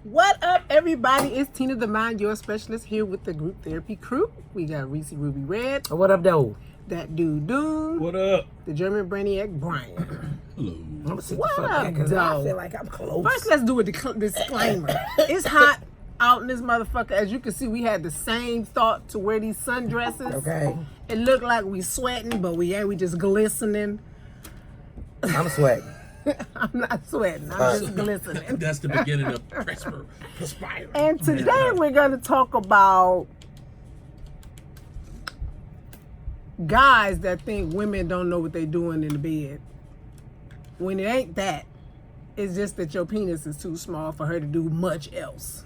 What up, everybody? It's Tina the Mind, your specialist, here with the group therapy crew. We got Reese Ruby Red. What up, though? That dude Doom. What up? The German Brainiac Brian. Hello. I'm gonna sit What the fuck up, back 'cause I though? feel like I'm close. First, let's do a disclaimer. It's hot out in this motherfucker. As you can see, we had the same thought to wear these sundresses. Okay, It looked like we sweating, but we ain't. We just glistening. I'm sweating. I'm not sweating. I'm just glistening. That's the beginning of perspiring. And today we're going to talk about guys that think women don't know what they're doing in the bed. When it ain't that, it's just that your penis is too small for her to do much else.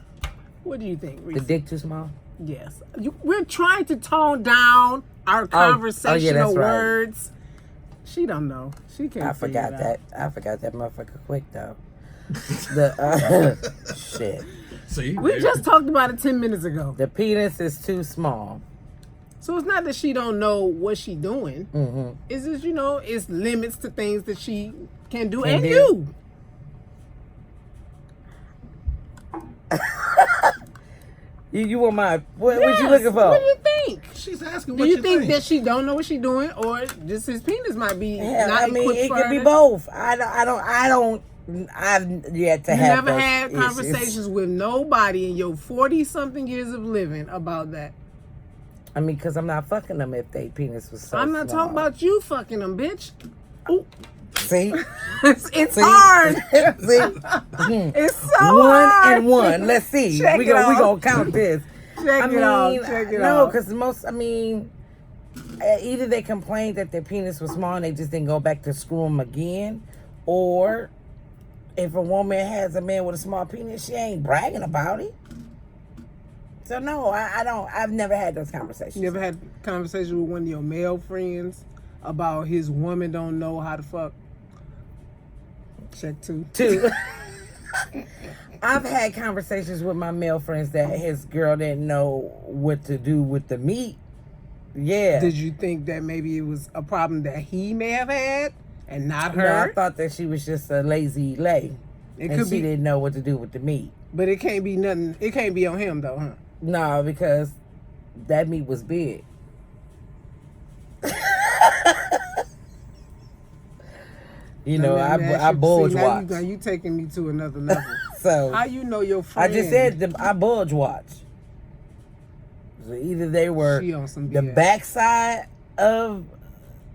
What do you think, The Reese? dick too small? Yes. We're trying to tone down our conversational that's right. words. She don't know. She can't I figure forgot it that. out. I forgot that motherfucker quick, though. The shit. See, We just talked about it 10 minutes ago. The penis is too small. So it's not that she don't know what she doing. Mm-hmm. It's just, it's limits to things that she can do Can and do. you. You want my what you Yes. looking for? What do you think? she's asking Do what you think that she don't know what she doing, or just his penis might be Yeah, not I mean, equipped it for could be her? both. I've yet to You have. never those had issues. conversations with nobody in your 40-something years of living about that. I mean, because I'm not fucking them if they penis was so I'm not small. talking about you fucking them, bitch. Ooh. See? It's See? hard. See? It's so One hard. and one. Let's see. Check we it gonna off. count this. Check it off. Check it no, off. because either they complained that their penis was small and they just didn't go back to screw them again, or if a woman has a man with a small penis, she ain't bragging about it. So no, I don't. I've never had those conversations. You ever had a conversation with one of your male friends about his woman don't know how to fuck? Check two. Two. I've had conversations with my male friends that his girl didn't know what to do with the meat. Yeah. Did you think that maybe it was a problem that he may have had and not No, I her? thought that she was just a lazy lay. It and could she be, didn't know what to do with the meat. but it can't be nothing. It can't be on him though, huh? No, because that meat was big. You know, Let me ask I you- bulge see, now watch. Now you taking me to another level. So How you know your I friend? just said I bulge watch. So either they were She on some the BS. backside of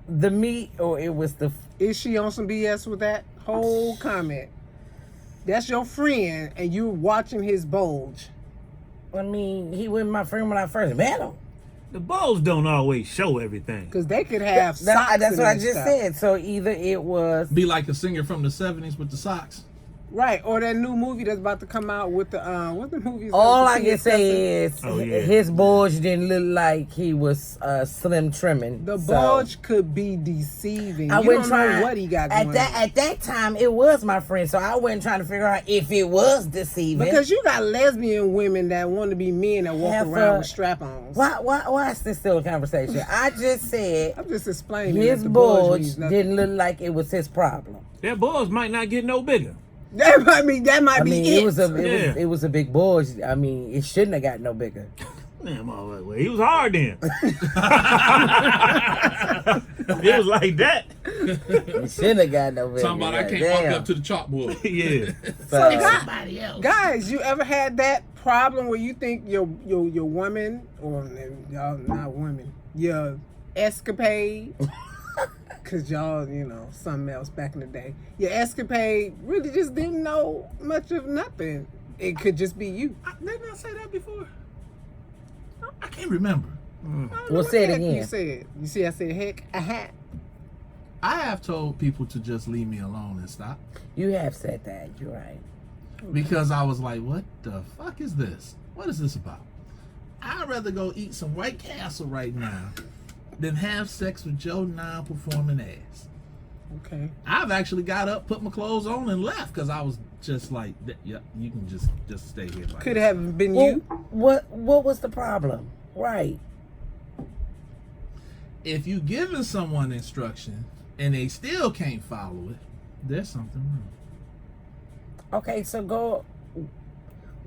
the meat, or it was the. Is she on some BS with that whole comment? That's your friend, and you're watching his bulge. I mean, he was my friend when I first met him. The balls don't always show everything. Because they could have socks. That's in what I and just stuff. said. So either it was. Be like a singer from the 70s with the socks. Right, or that new movie that's about to come out with the what the movie is? All that I with can the say is Oh, yeah. his bulge didn't look like he was slim trimming. The So, bulge could be deceiving. I You wouldn't don't try know what he got at going that on. at that time. It was my friend, so I wasn't trying to figure out if it was deceiving. Because you got lesbian women that want to be men that walk Have around a- with strap-ons. why is this still a conversation? I just said I'm just explaining. his that the bulge bulge means nothing. didn't look like it was his problem. That balls might not get no bigger. That might I be mean, it. Yeah. it was a big bulge. I mean, it shouldn't have got no bigger. Damn, all right. Well, he was hard then. It was like that. It shouldn't have got no bigger. Talking about I can't Damn. walk up to the chalkboard. Yeah. So, Somebody else. Guys, you ever had that problem where you think your woman, or y'all not women, your escapade, because y'all, something else back in the day, your escapade really just didn't know much of nothing. It could just be you. Didn't I say that before? I can't remember. I don't know Well, what say the it heck again. You said. You see, I said heck. I have told people to just leave me alone and stop. you have said that. You're right. Because I was like, what the fuck is this? What is this about? I'd rather go eat some White Castle right now than have sex with your non-performing ass. Okay. I've actually got up, put my clothes on, and left because I was just like, yeah, you can just stay here. by Could yourself." have been Well, you. what was the problem? Right. If you giving someone instruction and they still can't follow it, there's something wrong. Okay, so go.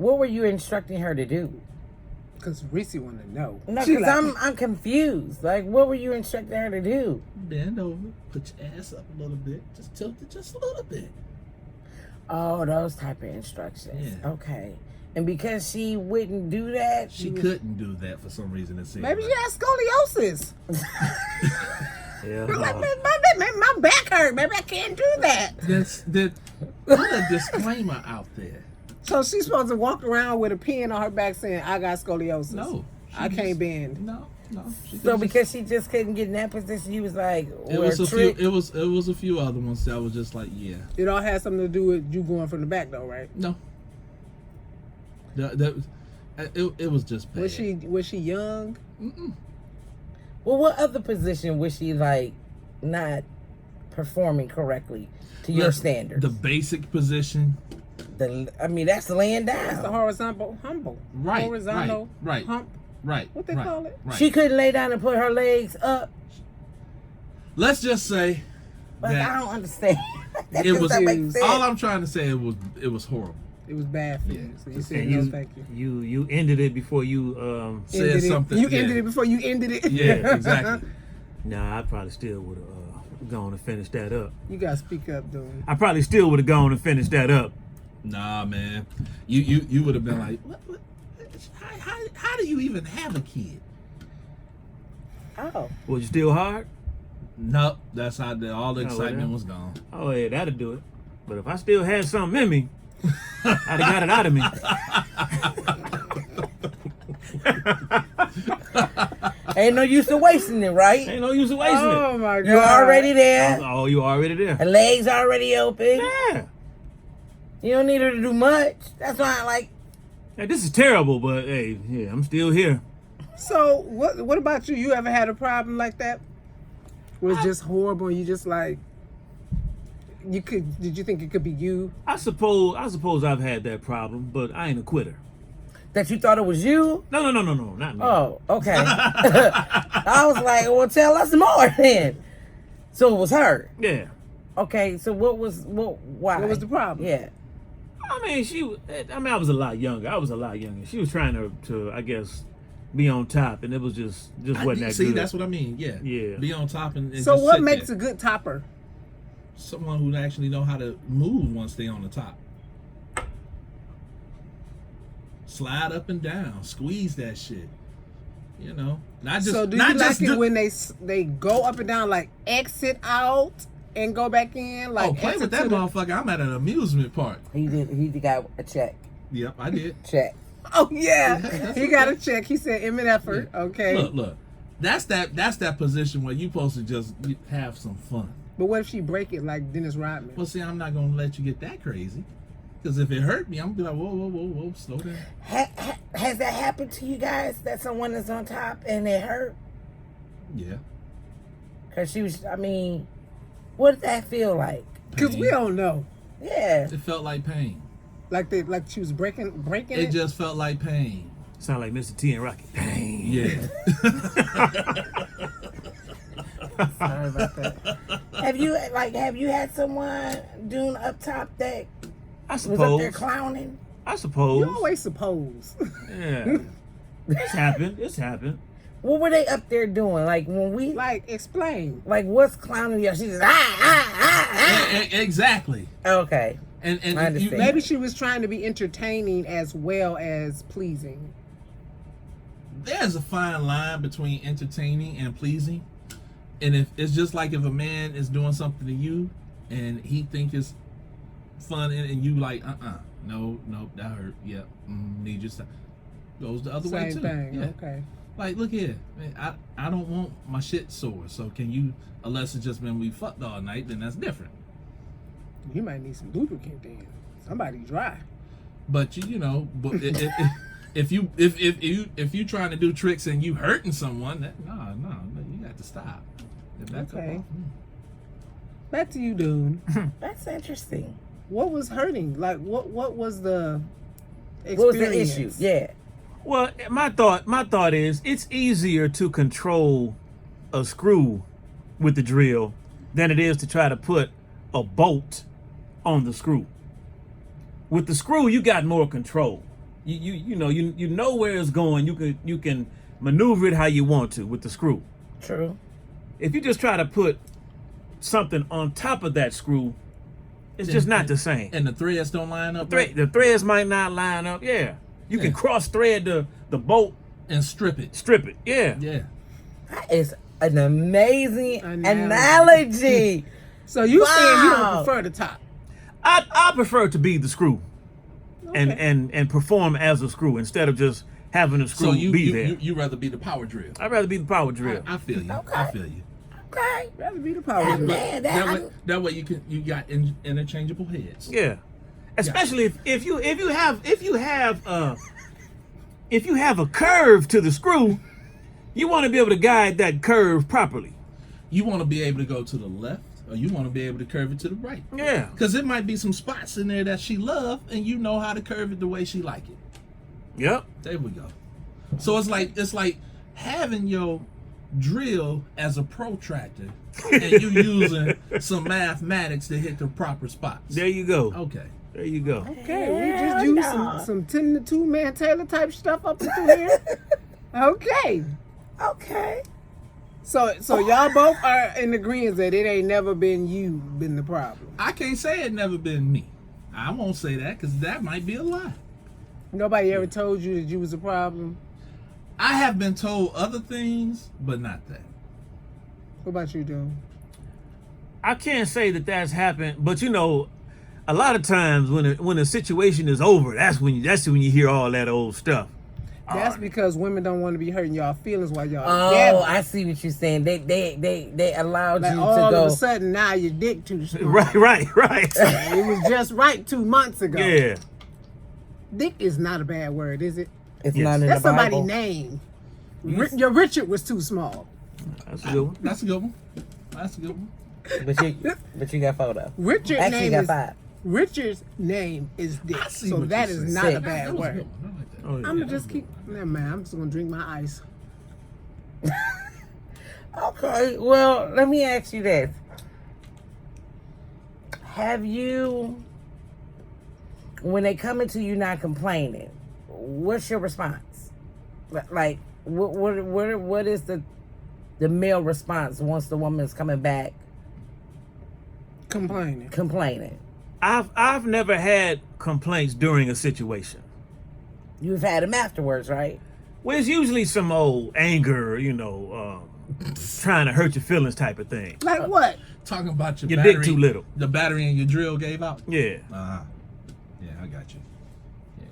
What were you instructing her to do? Because Reese want to know. No, She because like, I'm confused. Like, what were you instructing her to do? Bend over, put your ass up a little bit, just tilt it just a little bit. Oh, those type of instructions. Yeah. Okay. And because she wouldn't do that, She couldn't do that for some reason. It seemed maybe she like. has scoliosis. Yeah. Like, my back hurt. Maybe I can't do that. Put a disclaimer out there. So she's supposed to walk around with a pen on her back saying, I got scoliosis. No, I can't bend. No. She so could've because she just couldn't get in that position, you was like, it or was a a few. trick. It was a few other ones that was just like, yeah, It all has something to do with you going from the back, though, right? no. It was just bad. Was she young? Mm-mm. Well, what other position was she like not performing correctly to your standards? The basic position, I mean, that's laying That's the down. horizontal humble. Right, Horizontal right. hump. right? What they right, call it? Right. She couldn't lay down and put her legs up. Let's just say Like, that I don't understand. That it does was. not make sense. All I'm trying to say it was horrible. It was bad for Yeah. you. So you said And no, you, thank you. you ended it before you Said Ended it. something. You yeah. ended it before you ended it. Yeah, exactly. Nah, I probably still would have gone and finished that up. You gotta speak up, dude. I probably still would have gone and finished that up. Nah, man. You would have been like, what? How do you even have a kid? Oh, Was you still hard? Nope. That's how all the Oh, excitement yeah. was gone. Oh yeah, that'll do it. But if I still had something in me, I'd have got it out of me. ain't no use of wasting it, right? Ain't no use of wasting Oh my god. You're already there. it. Oh, you already there. Her legs already open. Yeah. You don't need her to do much. That's why I like. Hey, this is terrible, but hey, yeah, I'm still here. So what about you? You ever had a problem like that? Was just horrible and you just like did you think it could be you? I suppose I've had that problem, but I ain't a quitter. That you thought it was you? No, not me. Oh, okay. I was like, well, tell us more then. So it was her. Yeah. Okay, so why? What was the problem? Yeah. I mean, I was a lot younger. She was trying to I guess, be on top, and it was just wasn't that See, good. that's what I mean. Yeah. Yeah. Be on top and So just what sit makes there. a good topper? Someone who actually know how to move once they on the top. Slide up and down, squeeze that shit. You know, not just. So do not you like just it when they go up and down, like exit out and go back in? Like play exit with that to the- motherfucker. I'm at an amusement park. He got a check. Yep, I did. Check. Oh yeah, That's he got a check. He said imminent effort. Okay, Look. That's that position where you supposed to just have some fun. but what if she break it like Dennis Rodman? Well, see, I'm not gonna let you get that crazy. Because if it hurt me, I'm gonna be like, whoa, slow down. Has that happened to you guys? That someone is on top and it hurt? Yeah. Cause she was. I mean, what did that feel like? Because we don't know. Yeah. It felt like pain. Like she was breaking It it. just felt like pain. Sound like Mr. T and Rocky. Dang. Yeah. Sorry about that. Have you had someone doing up top that I was up there suppose. clowning? I suppose. You always suppose. Yeah. It's happened. What were they up there doing? Like when we Like explain. like what's clowning you? She just Exactly. Okay. And I understand. Maybe she was trying to be entertaining as well as pleasing. there's a fine line between entertaining and pleasing. And if it's just like if a man is doing something to you and he think it's fun and you like, no, that hurt. Yep. Need your stuff. Goes the other way Same too. thing. Yeah. Okay. Like, look here, man, I don't want my shit sore. So can you, unless it's just been we fucked all night, then that's different. You might need some lubricant then. Somebody dry. But you know, but if you trying to do tricks and you hurting someone, that no, you got to stop. Okay. Back to you, dude. That's interesting. What was hurting? Like what was the experience? What was the issue? Yeah. Well, my thought is it's easier to control a screw with the drill than it is to try to put a bolt on the screw. With the screw, you got more control. you know where it's going. You can maneuver it how you want to with the screw. True. If you just try to put something on top of that screw, it's just not the same. And the threads don't line up. Right? The threads might not line up. Yeah, you can cross thread the bolt, And strip it. strip it. Yeah. Yeah. That is an amazing Analogy. analogy. So you saying you Wow. don't prefer the top? I prefer to be the screw, Okay. and perform as a screw instead of just having a screw So you be there. you rather be the power drill. I'd rather be the power drill. I feel you. Okay. I feel you. Okay. Rather be the power. Man, drill. That way you got interchangeable heads. Yeah, especially if you have a curve to the screw, you want to be able to guide that curve properly. You want to be able to go to the left, or you want to be able to curve it to the right. Yeah. Because it might be some spots in there that she love, and you know how to curve it the way she like it. Yep. There we go. So it's like having your drill as a protractor, and you using some mathematics to hit the proper spots. There you go. Okay. There you go. Okay, we Hell just used no. some 10 to 2 man Taylor type stuff up into here. Okay. Okay. So y'all both are in agreement that it ain't never been you been the problem. I can't say it never been me. I won't say that because that might be a lie. Nobody ever told you that you was a problem. I have been told other things, but not that. What about you, dude? I can't say that that's happened, but a lot of times when a situation is over, that's when you hear all that old stuff. That's because women don't want to be hurting y'all feelings while y'all Oh, together. I see what you're saying. They allowed Like you all to of go. a sudden now your dick too small. Right. It was just right 2 months ago. Yeah. Dick is not a bad word, is it? It's Yes. not in That's the somebody's Bible. name. Your Richard was too small. That's a good one. That's a good one. That's a good one. But you got photo. Richard's Actually, you name got is 5. Richard's name is Dick. I see So what that you is said. not a Sick. bad That was a word. good one. I like that. Oh, yeah. I'm gonna just keep. Never mind. I'm just gonna drink my ice. Okay, well, let me ask you this. Have you, when they come into you not complaining, what's your response? Like, what is the male response once the woman's coming back Complaining. complaining? I've never had complaints during a situation. You've had them afterwards, right? Well, it's usually some old anger, trying to hurt your feelings type of thing. Like what? Talking about your Your battery, dick too little. The battery in your drill gave out. Yeah. Uh-huh. Yeah, I got you. Yeah.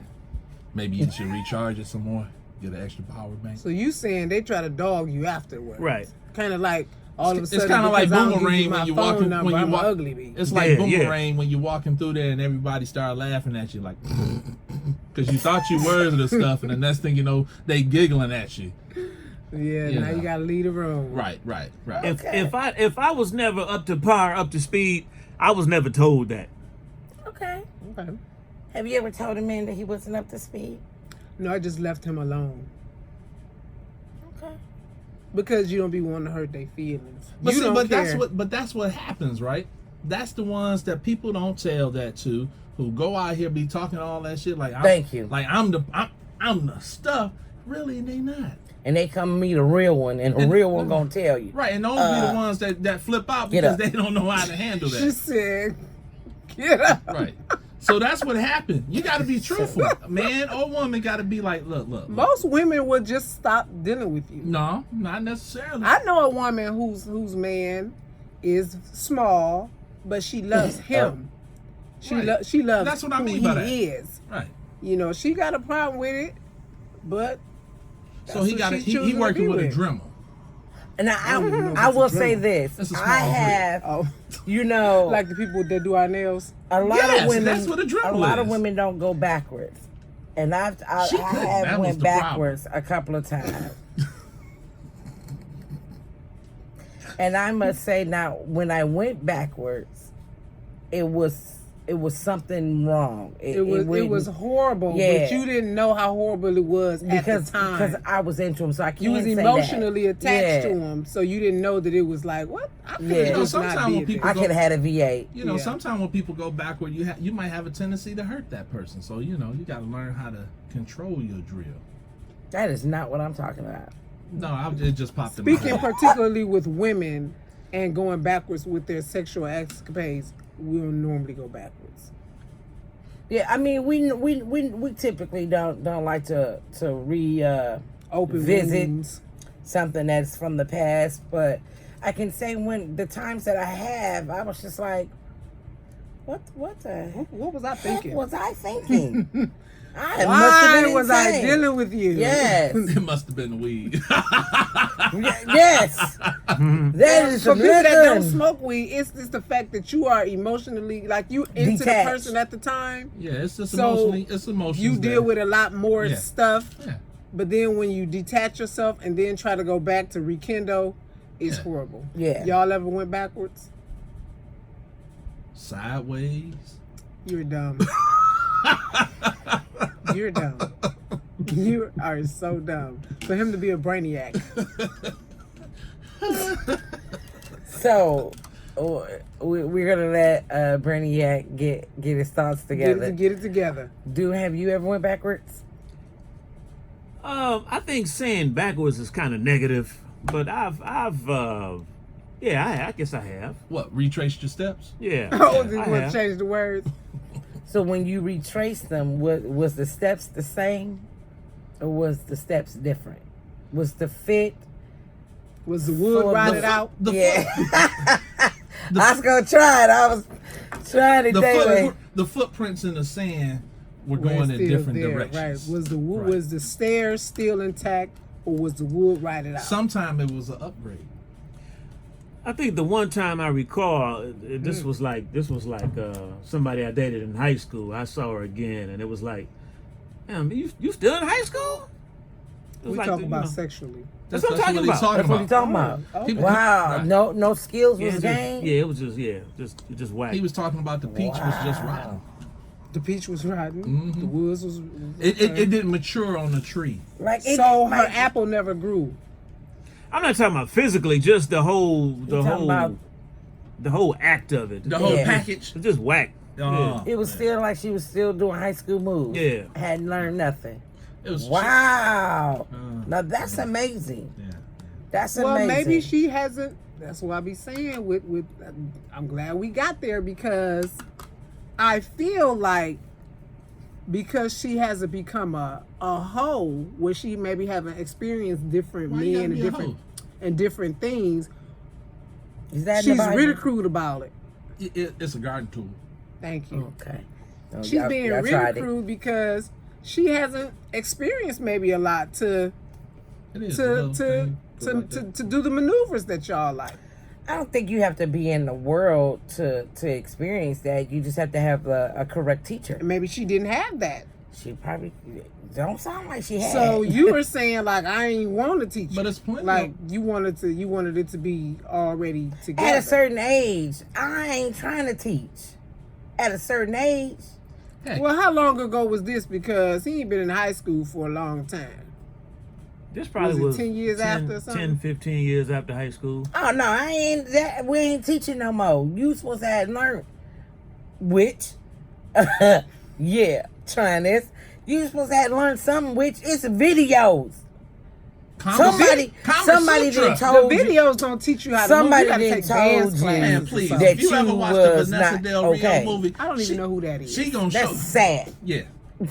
Maybe you should recharge it some more. Get an extra power bank. So you saying they try to dog you afterwards? Right. Kind of like all of a It's sudden. kind of like because I don't give boomerang you my when you phone walking number, when you I'm walk. ugly bee. It's like Yeah, boomerang when you're walking through there and everybody start laughing at you like, because you thought you were the stuff, and the next thing you know, they giggling at you. Yeah, You now know. you gotta leave the room. Right. If I was never up to par, up to speed, I was never told that. Okay. Okay. Have you ever told a man that he wasn't up to speed? No, I just left him alone Okay. because you don't be wanting to hurt their feelings. But, You see, don't but care. that's what happens, right? That's the ones that people don't tell that to, who go out here be talking all that shit like Thank you. Like I'm the stuff. Really, they not. And they come meet a real one, and a real one gonna tell you. Right, and those be the ones that flip out Get because up. they don't know how to handle She that. said, "Get up." Right. So that's what happened. You got to be truthful. Man or woman got to be like, look. Most women would just stop dealing with you. No, not necessarily. I know a woman whose man is small, but she loves him. Right. She loves That's what I who mean by that. he is. Right. You know, she got a problem with it, but So that's he who got she's he choosing to working be with a with. Dremel. And don't even know if I it's a will say Dremel. this: It's a small I grid. have, oh, you know, like the people that do our nails. a lot Yes, of women. that's what a Dremel a lot of is. women don't go backwards, and I She couldn't. have That was went the problem. backwards a couple of times. And I must say now, when I went backwards, it was it was something wrong. It was horrible, Yeah. but you didn't know how horrible it was at the time. because I was into him, so I can't. You was say emotionally that. attached Yeah. to him, so you didn't know that it was like, what? I could Yeah. have You know, just not sometimes when did people that. I could have had a V8. You know, Yeah. sometimes when people go backward, you might have a tendency to hurt that person. So you know, you got to learn how to control your drill. That is not what I'm talking about. No, it just popped in my Speaking head. particularly with women and going backwards with their sexual escapades, we'll normally go backwards. Yeah, I mean, we typically don't like to Open visit wounds. something that's from the past, but I can say when the times that I have, I was just like, what the heck What was I thinking? was I thinking? I must have Why been was I insane. dealing with you? Yes. It must have been the weed. Yes. That is For some people that don't liquor. smoke weed, it's just the fact that you are emotionally, like you into Detached. the person at the time. Yeah, it's just So, emotionally. It's emotions. You deal with a lot more Yeah. stuff. Yeah. But then when you detach yourself and then try to go back to rekindle, it's Yeah. horrible. Yeah. Y'all ever went backwards? Sideways. You're dumb. You're dumb. You are so dumb. For him to be a brainiac. So we're gonna let Brainiac get his thoughts together. Get it together. Have you ever went backwards? I think saying backwards is kind of negative, but I guess I have. What? Retraced your steps? Yeah. Oh, yeah, you I want to have. change the words? So when you retrace them, was the steps the same, or was the steps different? Was the fit? Was the wood For rotted the- out? Yeah. I was gonna try it. I was trying to think. The footprints in the sand were Well, going it's in still different there, directions. Right. Was the wood, Right. was the stairs still intact, or was the wood rotted out? Sometime it was an upgrade. I think the one time I recall, this was like somebody I dated in high school. I saw her again, and it was like, "Damn, you still in high school?" It was we like, talk you about know, sexually. That's what I'm talking he's about. talking That's what he's talking about. Oh, okay. Wow. Right. No skills Yeah, was just, gained. yeah, it was just whack. He was talking about the peach was just rotten. The peach was rotten. Mhm. The woods was. It didn't mature on the tree. Like So her like, apple never grew. I'm not talking about physically, just the whole talking about- the whole act of it. The whole Yeah. package. It's just whack. Oh. It was still like she was still doing high school moves. Yeah. Hadn't learned nothing. It was Wow. Uh, Now that's amazing. Yeah. That's Well, amazing. maybe she hasn't. That's what I be saying. With I'm glad we got there because I feel like because she hasn't become a hoe where she maybe haven't experienced different Why you men gotta be a hoe? and different things. Is that in the She's Bible? ridiculed about it. It's a garden tool. Thank you. Okay. No, She's y'all- being y'all tried it. ridiculed because she hasn't experienced maybe a lot to It is. a to little to thing. Go to, like to, that. to do the maneuvers that y'all like. I don't think you have to be in the world to experience that. You just have to have a correct teacher. And maybe she didn't have that. She probably don't sound like she had. So you were saying like I ain't want to teach you. But it's plenty like of- you wanted it to be already together. at a certain age, I ain't trying to teach. At a certain age, Heck, Well, how long ago was this? Because he ain't been in high school for a long time. This probably Was it was 10 years after or something? 10, 15 years after high school. oh no, I ain't that. We ain't teaching no more. You supposed to have learned, which, yeah, trying this. You supposed to have learned something, which is videos. Somebody Sutra. done The told you. videos don't teach you how to Somebody move. You done gotta take dance told you. classes Man, or please. something. that If you ever you watched the was Vanessa not Del Rio okay. movie, I don't even know who that is. She gonna show. That's sad. Yeah. Who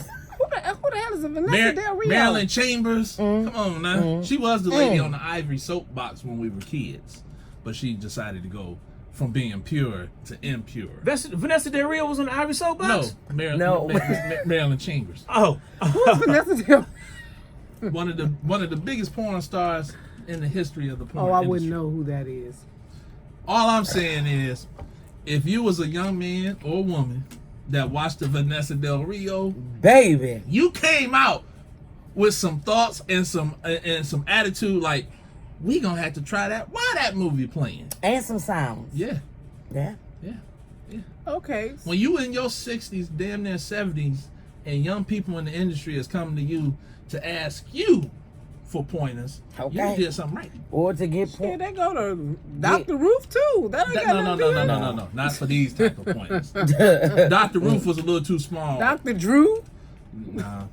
the hell is a Vanessa Del Rio? Marilyn Chambers. Come on now. Mm. She was the lady on the ivory soapbox when we were kids, but she decided to go from being pure to impure. Vanessa Del Rio was on the Ivy No, Soapbox? No. Marilyn Chambers. Oh. Who's Vanessa Del? One of the biggest porn stars in the history of the porn Oh, I industry. wouldn't know who that is. All I'm saying is, if you was a young man or woman that watched the Vanessa Del Rio, Baby. you came out with some thoughts and some attitude like, we gonna have to try that. Why that movie playing? And some sounds. Yeah, Yeah. yeah, yeah. Okay. When you in your 60s, damn near 70s, and young people in the industry is coming to you to ask you for pointers, Okay. you did something right. Or to get Yeah, point. they go to Dr. Roof too. That ain't got No, nothing to do with it. no. Not for these type of pointers. Dr. Roof was a little too small. Dr. Drew. No.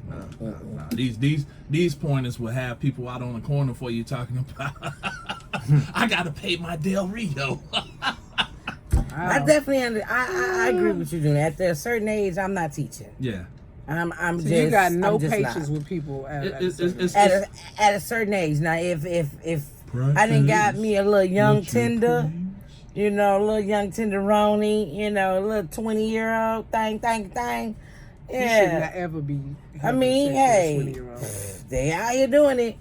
These pointers will have people out on the corner for you talking about. I gotta pay my Del Rio. I definitely I agree with you, Junior. At a certain age, I'm not teaching. Yeah. I'm So just. you got no I'm just patience not. with people at It's At a certain age. Now, if I didn't got me a little young tender, you know, a little young tenderoni, you know, a little 20-year-old thing. You should not Yeah. ever be. I mean, hey, 20-year-old. they out here doing it.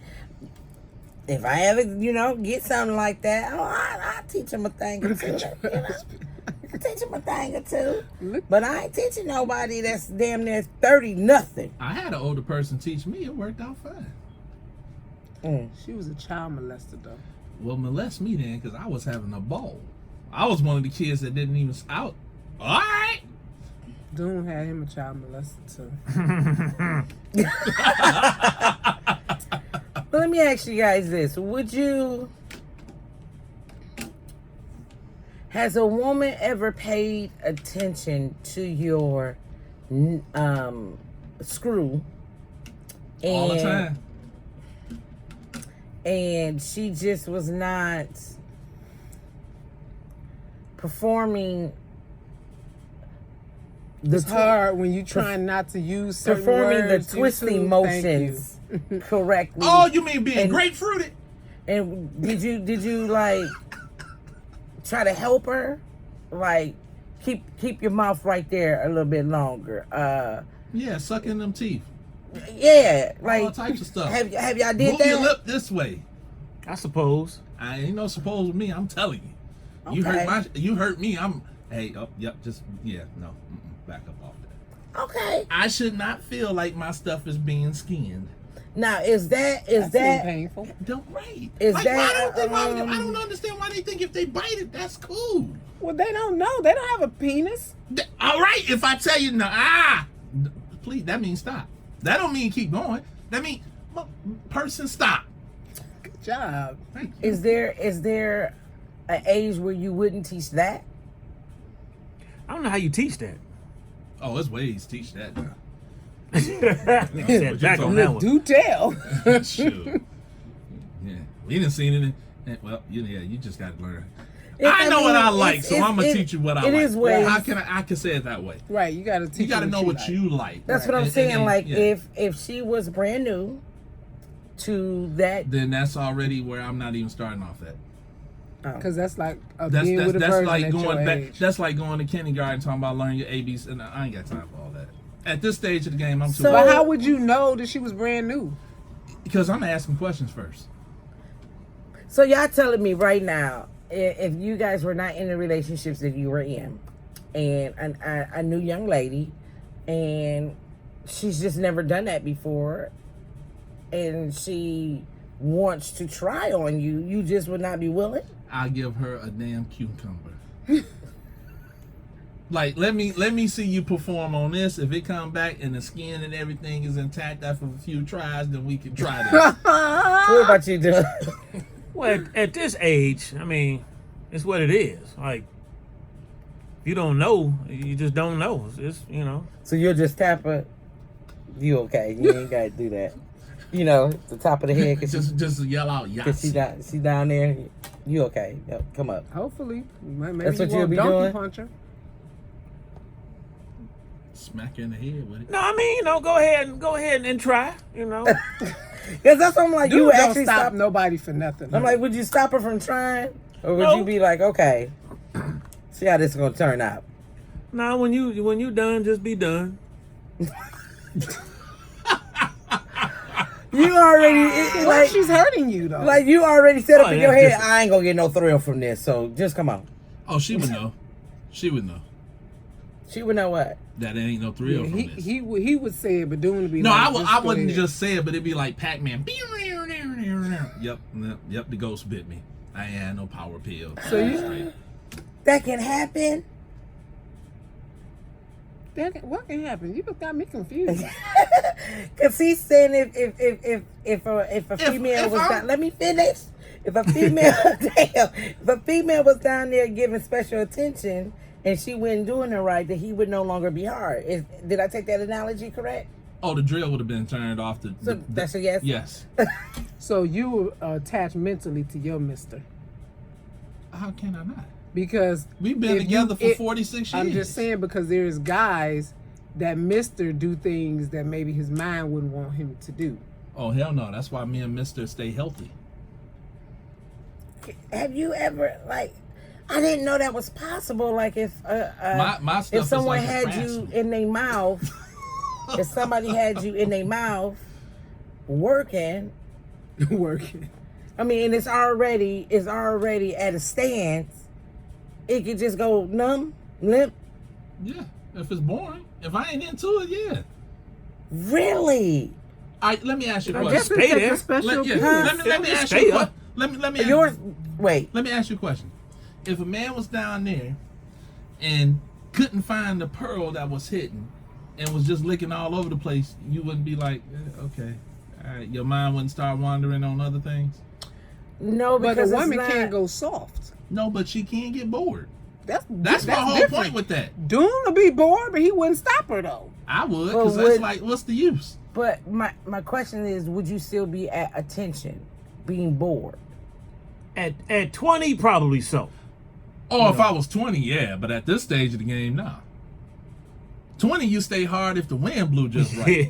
If I ever, you know, get something like that, I'll teach them a thing or two. You know? Teach them a thing or two. Look- But I ain't teaching nobody that's damn near 30 nothing. I had an older person teach me. It worked out fine. She was a child molester though. Well, molest me then, because I was having a ball. I was one of the kids that didn't even out. All right. Doom had him a child molester too. But let me ask you guys this. Has a woman ever paid attention to your screw? All the time. And she just was not performing It's hard when you trying not to use certain performing words. the twisting Thank you. motions correctly. Oh, you mean being And- grapefruited? And did you like try to help her? Like keep your mouth right there a little bit longer. Yeah, sucking them teeth. Yeah, All like types of stuff. have y'all did Move that? your lip this way. I suppose. I ain't no suppose with me. I'm telling you. You Okay. hurt me. Hey, oh, yep, no, back up off that. Okay. I should not feel like my stuff is being skinned. Now is that That's painful. Is I that, don't understand why they think if they bite it, that's cool. Well, they don't know. They don't have a penis. All right, if I tell you no, please, that means stop. That don't mean keep going. That means person stop. Good job. Thank you. is there an age where you wouldn't teach that? I don't know how you teach that. Oh, there's ways to teach that. Now. Said back on that one. Do tell. Sure. Yeah, we didn't see it. You just got to learn. I know what I like, so I'm gonna teach you what I like. It is ways. How can I can say it that way? Right. You got to teach. You got to know what like. you like. That's what I'm And- saying. and- Like yeah. if she was brand new to that, Then that's already where I'm not even starting off at. Because that's like That's being with a person like at your going back. age. That's like going to kindergarten talking about learning your ABs, and I ain't got time for all that. At this stage of the game, I'm too. So- But how would you know that she was brand new? Because I'm asking questions first. so y'all telling me right now, if you guys were not in the relationships that you were in, and a new young lady, and she's just never done that before, and she wants to try on you, you just would not be willing? I'll give her a damn cucumber. Like, let me see you perform on this. If it come back and the skin and everything is intact after a few tries, then we can try this. What about you, Dylan? Well, at this age, I mean, it's what it is. Like, if you don't know, you just don't know. It's you know. So you'll just tap her. You okay? You ain't got to do that. You know, the top of the head, because just yell out she Yahtzee. down there. You okay? Yep, come up. Hopefully. Maybe That's what you you'll want be donkey doing? puncher. Smack her in the head with it. No, I mean, go ahead and try. You know. Because that's what I'm like. Dude, You would don't actually stop stop. nobody for nothing. I'm like, would you stop her from trying, or would No. you be like, okay, see how this is gonna turn out? No, when you done, just be done. You already what like if she's hurting you though? like you already set up Oh, in yeah, your head. just- I ain't gonna get no thrill from this. So just come on. Oh, she would know. She would know She would know what. that there ain't no thrill Yeah, from he, this. he would say it, but doing would be No, like, I go wouldn't ahead. just say it, but it'd be like Pac-Man. Yep, the ghost bit me. I ain't had no power pill. So you- Straight. That can happen. What can happen? You got me confused. Cause he's saying if a female was down, let me finish. If a female, if a female was down there giving special attention and she wasn't doing it right, then he would no longer be hard. Did I take that analogy correct? Oh, the drill would have been turned off. So that's a yes. Yes. So you were attached mentally to your mister How can I not? because We've been if together you- for 46 years. I'm just saying because there's guys that Mister do things that maybe his mind wouldn't want him to do. Oh hell no! That's why me and Mister stay healthy. Have you ever like? I didn't know that was possible. Like if My stuff if is someone like a had you Craftsman. in their mouth, if somebody had you in their mouth working, Working. I mean, and it's already at a stance. It could just go numb, limp. Yeah, if it's boring, if I ain't into it, yeah. Really? Let me ask you a I question. guess it Stay take there. a special Let piece. me ask Stay you. up. Let me. Yours? Wait. Let me ask you a question. If a man was down there and couldn't find the pearl that was hidden and was just licking all over the place, you wouldn't be like, okay, all right. Your mind wouldn't start wandering on other things. No, But a because woman it's not, can't go soft. No, but she can get bored. That's My whole different. point with that. Dune will be bored, but he wouldn't stop her though. I would, But because that's would- like, what's the use? But my question is, would you still be at attention, being bored? At 20, probably so. Oh, if I was 20, yeah, but at this stage of the game, nah. 20, you stay hard if the wind blew just right.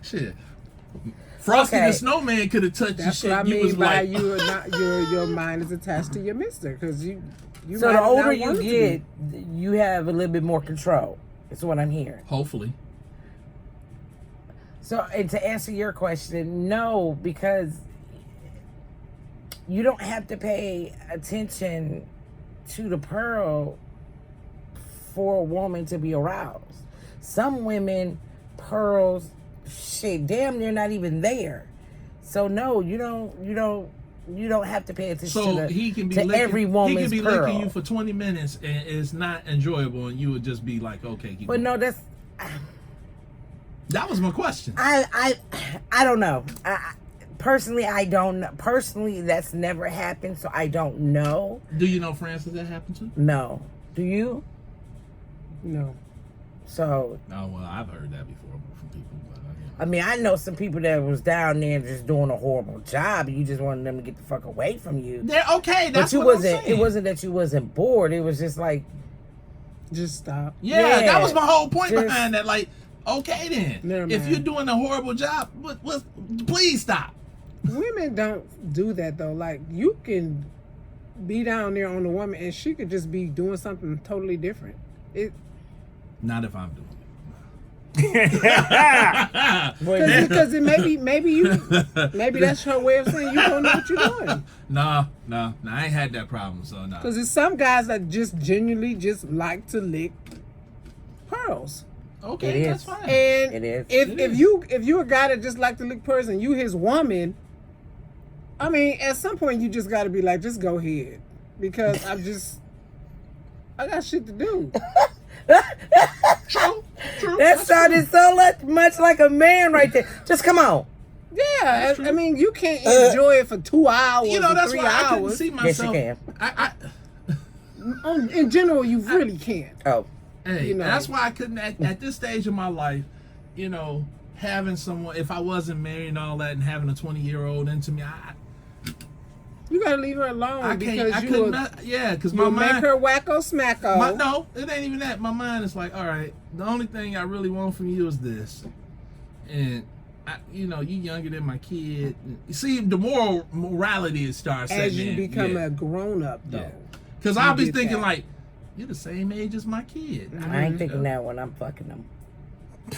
Shit. Frosty Okay. the Snowman could have touched That's your what I shit. You was mean by like, you are not your mind is attached to your mister because you. So might the not older want you it to get, be. you have a little bit more control. That's what I'm hearing. hopefully. So, and to answer your question, no, because you don't have to pay attention to the pearl for a woman to be aroused. Some women, pearls, shit, damn, they're not even there. So no, you don't have to pay attention So to, he can be to licking, every he woman's can be pearl. licking you for 20 minutes and it's not enjoyable, and you would just be like, okay, keep But going. no, that's That was my question. I don't know. Personally, I don't know. Personally, that's never happened, so I don't know. Do you know Francis that happened to? No. Do you? No. So, Oh, well, I've heard that before from people. But, I mean, I know some people that was down there just doing a horrible job, and you just wanted them to get the fuck away from you. They're okay. That's But you what wasn't. I'm saying. It wasn't that you wasn't bored. It was just like, Just stop. Yeah, Yeah, that was my whole point just- behind that. Like, okay then, Never if mind. you're doing a horrible job, please stop. Women don't do that though. Like you can be down there on the woman and she could just be doing something totally different. It Not if I'm doing well, because it maybe that's her way of saying you don't know what you're doing. Nah, I ain't had that problem, so nah. Because there's some guys that just genuinely just like to lick pearls. Okay, It that's is. fine. And It is. if It if is. you a guy that just like to lick pearls and you his woman, I mean, at some point you just got to be like, just go ahead, because I got shit to do. True. that sounded so much like a man right there. Just come on. Yeah, I mean, you can't enjoy it for 2 hours. You know, or that's 3 why I couldn't hours. see Yes, you myself. can. In general, you really can't. Oh, Hey, You know. that's why I couldn't at this stage of my life, you know, having someone, if I wasn't married and all that, and having a 20-year-old into me, You gotta leave her alone I because can't. I you couldn't. will Yeah, because my you'll make mind. her wacko smacko. No, it ain't even that. My mind is like, all right, the only thing I really want from you is this, and you younger than my kid. You see, the morality starts As setting you in. become a grown up, though. Yeah. Because I'll be get thinking that. like, you're the same age as my kid. I ain't thinking that when I'm fucking them.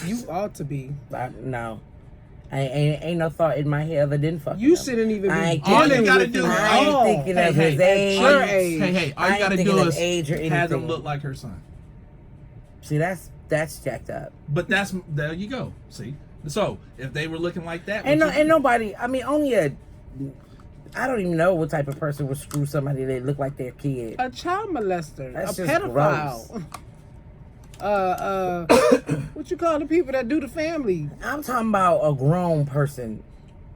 You ought to be. No. Ain't no thought in my head other than fucking You them. shouldn't even be I ain't All you dealing gotta with do- him I at I ain't all. thinking of Hey, his hey, age. your age. Hey, all I you ain't gotta thinking do of is age or have them anything. look like her son. See, that's jacked up. But there you go. See, so if they were looking like that, Ain't nobody. I mean, I don't even know what type of person would screw somebody that look like their kid. A child molester, That's a just pedophile. What you call the people that do the family? I'm talking about a grown person,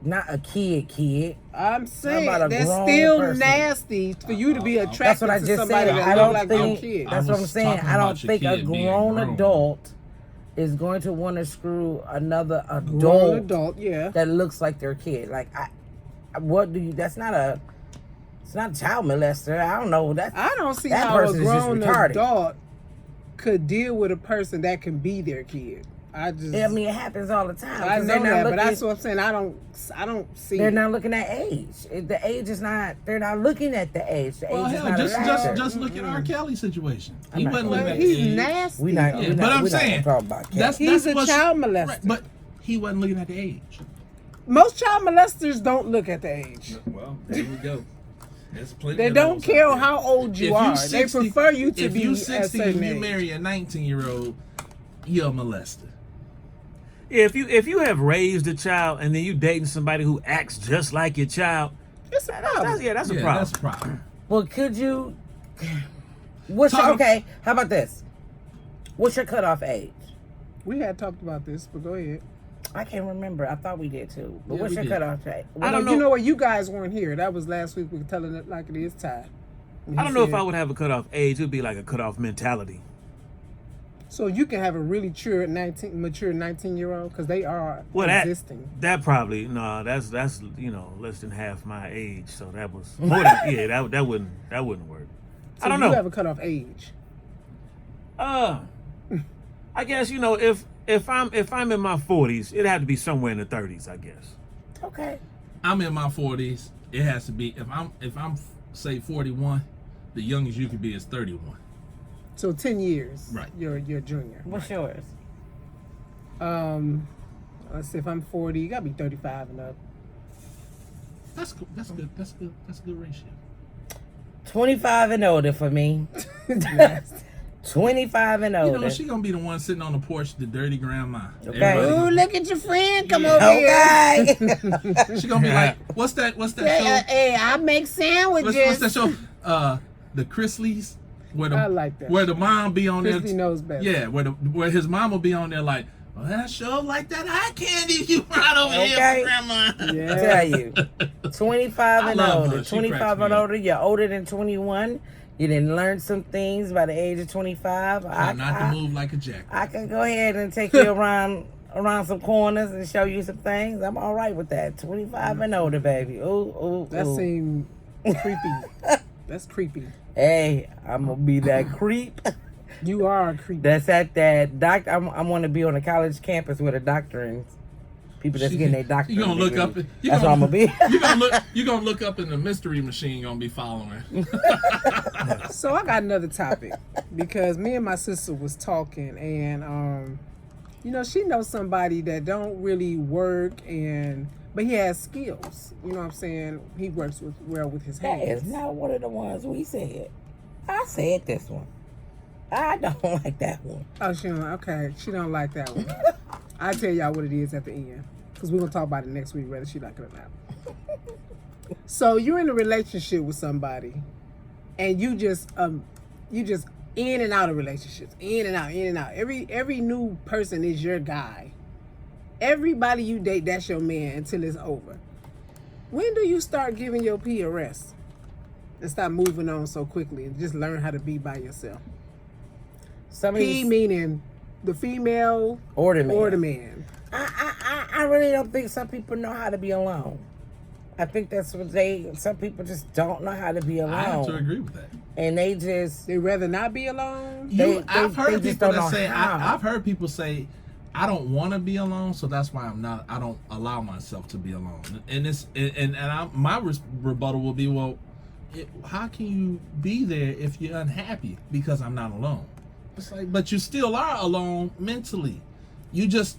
not a kid. I'm saying about a that's grown still person? nasty for you to be attracted That's what I to just somebody said. that I look don't like your think. kid. That's what I'm was saying. talking I don't about your think a kid being grown grown. adult is going to want to screw another Grown adult adult, yeah. that looks like their kid. Like, what do you? That's not a. It's not a child molester. I don't know. I don't see that how a person is just grown retarded. adult could deal with a person that can be their kid. I just, I mean, it happens all the time. I 'cause know they're not that, but looking- that's what I'm saying. I don't see. They're it. not looking at age. The age is not. They're not looking at the age. The Well, age is hell, not just a factor. just look at R. Kelly's situation. I'm He not wasn't gonna looking Well, at the he's age. nasty. We not. Yeah, we but not, I'm we not saying, gonna talk about That's He's a what's- child right, molester. but he wasn't looking at the age. Most child molesters don't look at the age. Well, there we go. There's plenty They of don't those care out there. how old you If are. 60 they prefer you to if be you a 60 certain and you age. marry a 19-year-old, you're a molester. Yeah, if you have raised a child and then you dating somebody who acts just like your child, It's a problem. that's a Yeah, problem. that's a problem. Well, could you? What's your, Talk- okay? How about this? What's your cutoff age? We had talked about this, but go ahead. I can't remember. I thought we did too. But Yeah, what's we your did. cutoff age? I don't You know. know what? You guys weren't here. That was last week. We were telling it like it is, Ty. And I he don't know if said- I would have a cutoff age. It would be like a cutoff mentality. So you can have a really mature 19-year-old because they are Well, existing. that probably that's less than half my age. So that was more than, yeah, that wouldn't work. So I don't you know. have a cutoff age. I guess if I'm in my 40s, it'd have to be somewhere in the 30s. I guess. Okay. I'm in my 40s. It has to be if I'm say 41, the youngest you could be is 31. So 10 years. Right. You're junior. What's yours? Let's see. If I'm 40, you gotta be 35 and up. That's good. That's good. That's good. That's a good ratio. 25 and older for me. 25 and You older. know, she gonna be the one sitting on the porch, the dirty grandma. Okay. Everybody Ooh, gonna- look at your friend. Come Yeah. over here. Okay. She gonna be like, what's that Hey, show? hey, I make sandwiches. What's that show? The Chrisleys, where the I like that where the mom be on Chrisley there. knows best. Yeah, where his mom will be on there like, well, that show like that eye candy you brought over here, Okay. for grandma. Yeah. I tell you, 25 I and love older. her. She 25 cracks me and up. older. You're older than 21. You didn't learn some things by the age of 25. Try not to move like a jack. I can go ahead and take you around some corners and show you some things. I'm all right with that. 25 and older, baby. Ooh. That seemed creepy. That's creepy. Hey, I'm gonna be that creep. You are a creepy. That's at that doctor. I'm gonna be on a college campus with a doctorate. People that's getting their doctorate. You gonna look up? That's what I'm gonna be. You gonna look up, and the mystery machine gonna be following. So I got another topic because me and my sister was talking, and she knows somebody that don't really work, but he has skills. You know what I'm saying? He works well with his That hands. is not one of the ones we said. I said this one. I don't like that one. Oh, she don't. Okay, she don't like that one. I tell y'all what it is at the end because we're gonna talk about it next week, whether she like it or not. So you're in a relationship with somebody, and you just in and out of relationships, in and out. Every new person is your guy. Everybody you date, that's your man until it's over. When do you start giving your P a rest and stop moving on so quickly and just learn how to be by yourself? P meaning the female Or the man. or the man. I really don't think some people know how to be alone. I think that's what some people just don't know how to be alone. I have to agree with that. And they just, They rather not be alone. I've heard they just people don't know that say. how. I've heard people say, I don't want to be alone, so that's why I don't allow myself to be alone. And my rebuttal will be, well, how can you be there if you're unhappy because I'm not alone? It's like, but you still are alone mentally. You just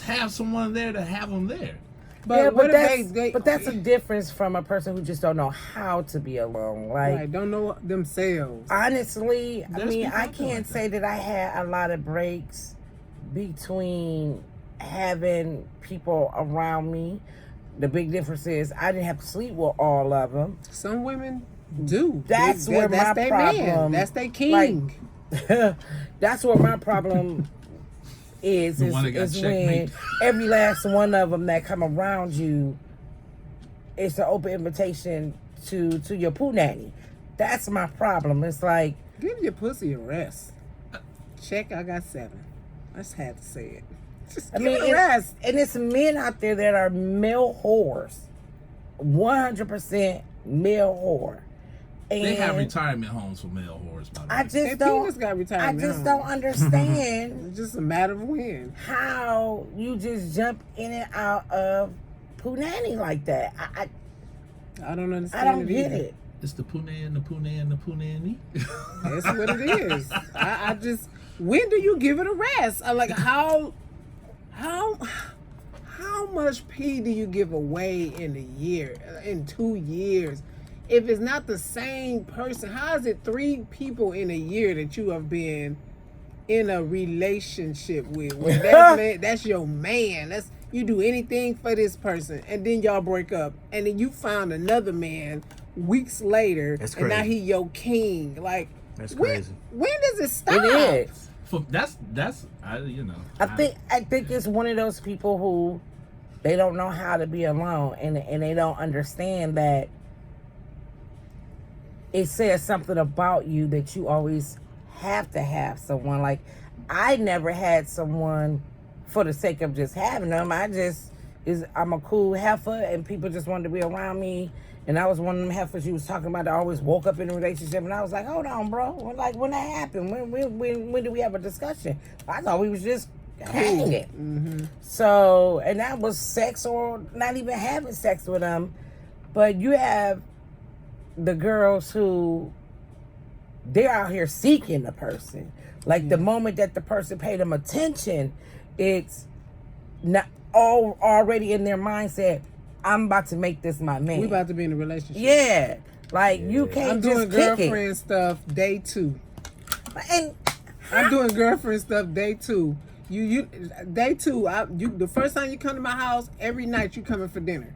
have someone there to have them there. But what if but that's a difference from a person who just don't know how to be alone. Like, right, don't know themselves. honestly, I There's mean, people I out there can't like say that I had a lot of breaks between having people around me. The big difference is I didn't have to sleep with all of them. Some women do. That's where my their problem. man. That's their king. Like, That's what my problem is. The one that got Is when checkmate. every last one of them that come around you, it's an open invitation to your poo nanny. That's my problem. It's like, Give your pussy a rest. Check, I got 7. I just had to say it. Just give it a rest. and it's men out there that are male whores, 100% male whore. And They have retirement homes for male whores, by the way. I just Their don't. penis got I retirement just home. don't understand It's just a matter of when. how you just jump in and out of poo nanny like that. I don't I understand. don't get either. it. It's the Pune and the Pune and the Punani. That's what it is. I just, when do you give it a rest? I like how much pee do you give away in a year, in 2 years? If it's not the same person, how is it 3 people in a year that you have been in a relationship with? When that's your man. That's, you do anything for this person, and then y'all break up, and then you found another man weeks later, That's and now crazy. he your king. Like, That's when, crazy. when does it stop? It is. That's you know. I think it's one of those people who they don't know how to be alone, and they don't understand that it says something about you that you always have to have someone. Like, I never had someone for the sake of just having them. I'm a cool heifer, and people just wanted to be around me. And I was one of them heifers you was talking about that always woke up in a relationship, and I was like, hold on, bro. Like, when that happened? When did we have a discussion? I thought we was just hanging. Mm-hmm. So, and that was sex or not even having sex with them. But you have the girls who, they're out here seeking the person. Like, the moment that the person paid them attention, it's not all already in their mindset, I'm about to make this my man. We about to be in a relationship. Yeah. Like, you can't I'm doing just kick girlfriend stuff day 2. it. And I'm doing girlfriend stuff day 2. You day 2. The first time you come to my house, every night you coming for dinner.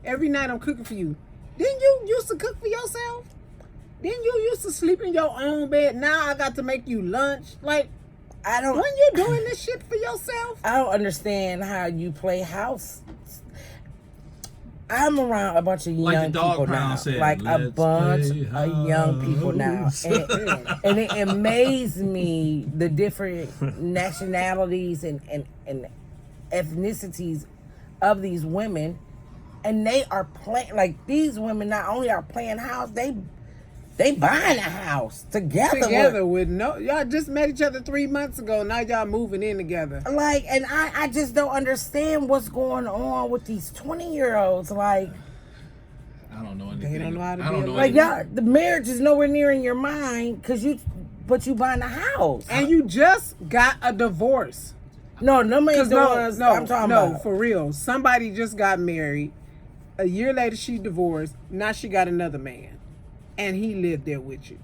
Every night I'm cooking for you. Didn't you used to cook for yourself? Didn't you used to sleep in your own bed? Now I got to make you lunch. Like, I don't when you doing this shit for yourself? I don't understand how you play house. I'm around a bunch of Like young the dog people pound now. said, Like a "Let's bunch play of young people now. house." And it amazes me the different nationalities and ethnicities of these women. And they are playing, like, these women not only are playing house, they buying a house together With no, y'all just met each other 3 months ago. Now y'all moving in together. Like, and I just don't understand what's going on with these 20-year-olds. Like, I don't know anything. They don't know how to I be don't know alone. like anything. y'all, the marriage is nowhere near in your mind but you buying a house. And you just got a divorce. No man, Because I'm talking about. for real. Somebody just got married. A year later, she divorced. Now she got another man, and he lived there with you.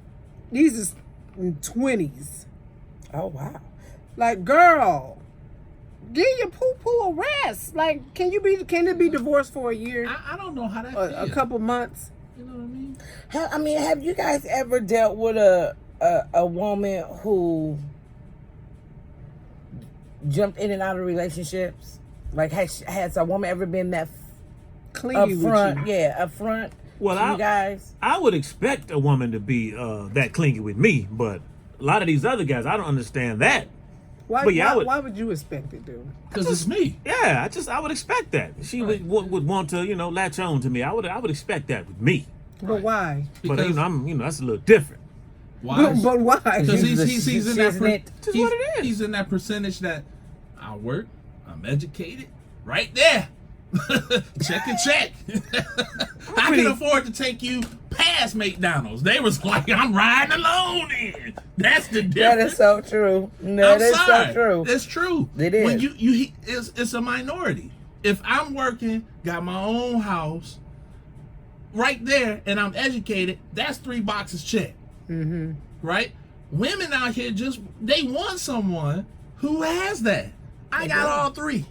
These is 20s. Oh wow. Like, girl, give your poo poo a rest. Like, can it be divorced for a year, I don't know how that a feels. couple months? You know what I mean? Have you guys ever dealt with a woman who jumped in and out of relationships? Like, has a woman ever been that Clingy with upfront? you. Yeah, upfront. Well, to you guys. I would expect a woman to be that clingy with me, but a lot of these other guys, I don't understand that. Why, But yeah, why would you expect it, dude? Because it's me. Yeah, I would expect that. She would want to, latch on to me. I would expect that with me. But why? But Because that's a little different. why? But why? Because he's in that. Isn't it? Just what it is. He's in that percentage that I work, I'm educated, right there. Check and check. I can afford to take you past McDonald's. They was like, I'm riding alone in. That's the That difference. is so true. That is so true. It's true. It is. When it's a minority. If I'm working, got my own house, right there, and I'm educated, that's 3 boxes checked. Mm-hmm. Right? Women out here they want someone who has that. I got all 3.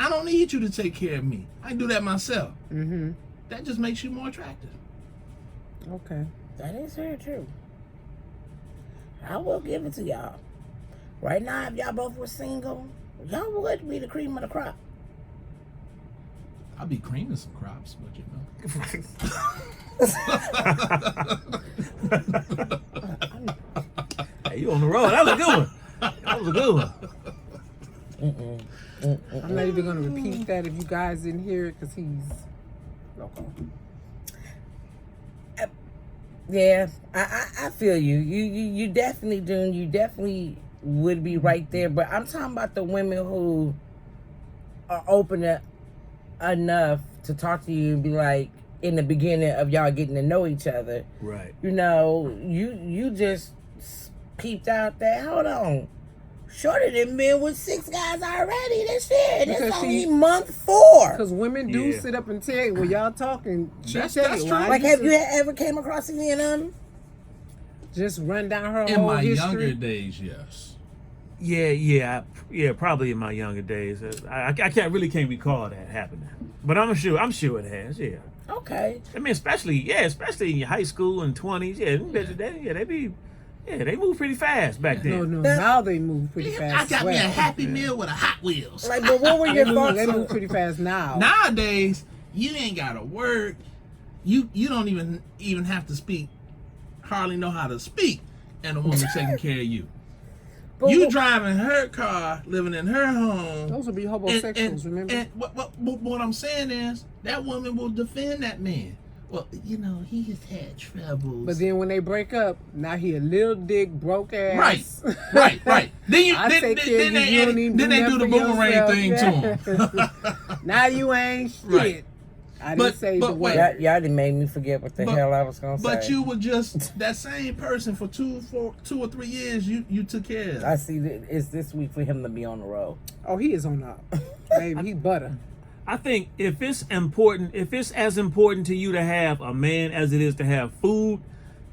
I don't need you to take care of me. I can do that myself. Mm-hmm. That just makes you more attractive. Okay. That is very true. I will give it to y'all. Right now, if y'all both were single, y'all would be the cream of the crop. I'll be creaming some crops, but you know. Hey, you on the road. That was a good one. That was a good one. I'm not even gonna repeat that if you guys didn't hear it because he's local. Yeah, I feel you. You definitely do. You definitely would be right there. But I'm talking about the women who are open enough to talk to you and be like, in the beginning of y'all getting to know each other, Right. you know, you just peeped out that, hold on, Shorty done been with 6 guys already this year. This Because only she- month 4. Because women do Yeah. sit up and tell you when y'all talking. She That's- tell that's you, true. why Like, you have sit- you ever came across any of them? just run down her In whole my history? younger days, yes. Yeah, probably in my younger days. I can't recall that happening, but I'm sure it has. Yeah, Okay. I mean, especially in your high school and 20s. Yeah, them bitches, they move pretty fast back No, then. now they move pretty fast. I got me a Well, Happy Meal with a Hot Wheels. Like, but what were They your move, thoughts they move on pretty fast now. Nowadays, you ain't gotta work. You don't even have to speak. Hardly know how to speak, and a woman taking care of you. But You what- driving her car, living in her home. Those would be homosexuals, remember? And what I'm saying is that woman will defend that man. Well, you know, he has had troubles. But then when they break up, now he a little dick, broke ass. Right. Then you I then, take then, care of then you, they you add- don't even then do they do the nothing for boomerang yourself. thing to him. Now you ain't shit. Right. I didn't But- say but the wait. word. Y'all done made me forget what the hell I was gonna say. But you were just that same person for 2 or 3 years. You took care of. I see that it's this week for him to be on the road. Oh, he is on up. Baby, he butter. I think if it's as important to you to have a man as it is to have food,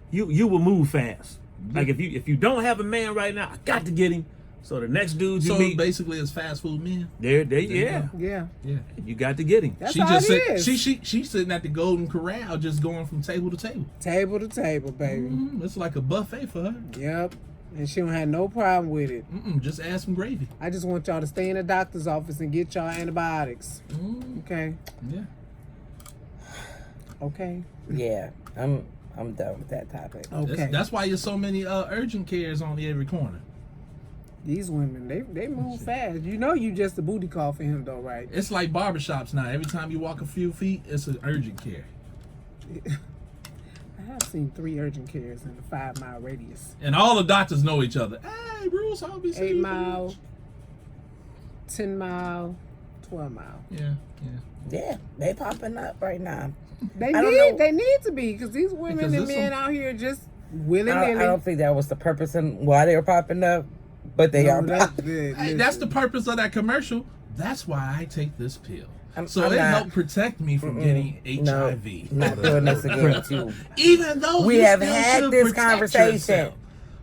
you will move fast. Like if you don't have a man right now, I got to get him. So the next dude you So meet, basically, it's fast food men. yeah, Yeah. you got to get him. That's She all just it sit, is. she's sitting at the Golden Corral, just going from table to table. Table to table, baby. It's like a buffet for her. Yep. And she don't have no problem with it. Just add some gravy. I just want y'all to stay in the doctor's office and get y'all antibiotics. Okay. Yeah. Okay. Yeah, I'm done with that topic. Okay. That's why there's so many urgent cares on every corner. These women, they move fast. You know you just a booty call for him though, right? It's like barbershops now. Every time you walk a few feet, it's an urgent care. I have seen 3 urgent cares in a 5-mile radius. And all the doctors know each other. Hey, Bruce, I'll be 8 mile, 10 mile, 12 mile. Yeah. Yeah, they popping up right now. They I don't know. they need to be because these women Because and there's men some- out here just willy I nilly. don't think that was the purpose and why they were popping up, but they are. Hey, that's the purpose of that commercial. That's why I take this pill. I'm So not- it helped protect me from getting No, HIV. not doing this again with you. Even though We you have still had should this protect conversation. yourself.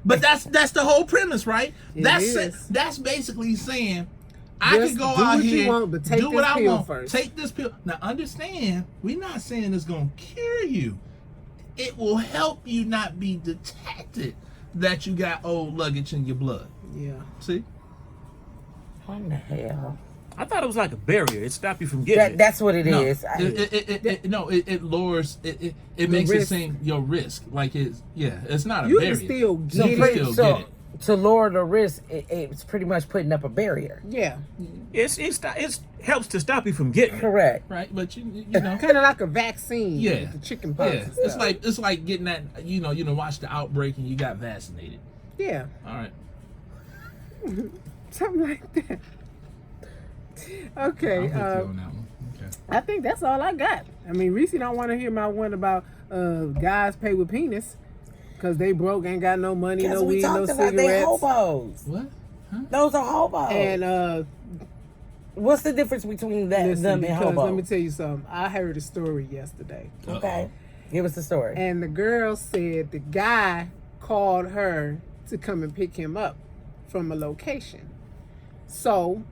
But that's the whole premise, right? It That's is. that's basically saying I Just can go do out what you here, want, but take do what this I pill want. first. Take this pill. Now understand, we're not saying it's gonna cure you. It will help you not be detected that you got old luggage in your blood. Yeah. See? What in the hell? I thought it was like a barrier. It stopped you from getting it. That's what it No, is. it lowers it makes risk. it seem your risk. Like it's not a You barrier. can still You get can it. still so get it. to lower the risk, it's pretty much putting up a barrier. Yeah. It helps to stop you from getting it. Correct. Right? But you know Kind of like a vaccine. Yeah. With the chicken pox. yeah, and it's stuff. like getting that you know watch the outbreak and you got vaccinated. Yeah. All right. Something like that. Okay. I'm with you on that one. Okay. I think that's all I got. I mean, Reese don't want to hear my one about guys pay with penis because they broke, ain't got no money, Because no we weed, no talked about they cigarettes. hobos. What? Those are hobos. And what's the difference between that listen, them and because hobos? let me tell you something. I heard a story yesterday, Okay, give us the story. and the girl said the guy called her to come and pick him up from a location. So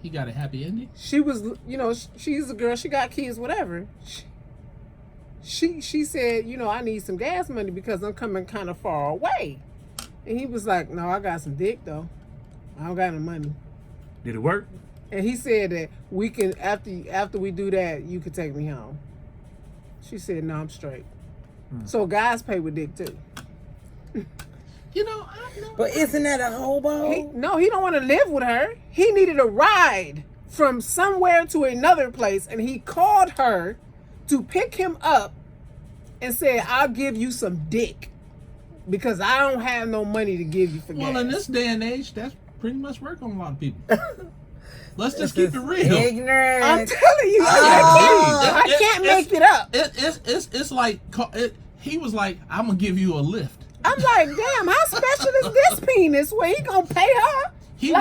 He got a happy ending. she was, you know, she's a girl. She got kids, whatever. She said, you know, I need some gas money because I'm coming kind of far away. And he was like, no, I got some dick though. I don't got no money. Did it work? And he said that we can after we do that, you could take me home. She said, no, I'm straight. So guys pay with dick too. You know, I know. But isn't that a hobo? He don't want to live with her. He needed a ride from somewhere to another place, and he called her to pick him up and said, I'll give you some dick because I don't have no money to give you for gas. Well, in this day and age, that's pretty much work on a lot of people. Let's just keep it real. Ignorant. I'm telling you, I can't make it up. It's like he was like, I'm gonna give you a lift. I'm like, damn, how special is this penis? Where he gonna pay her? He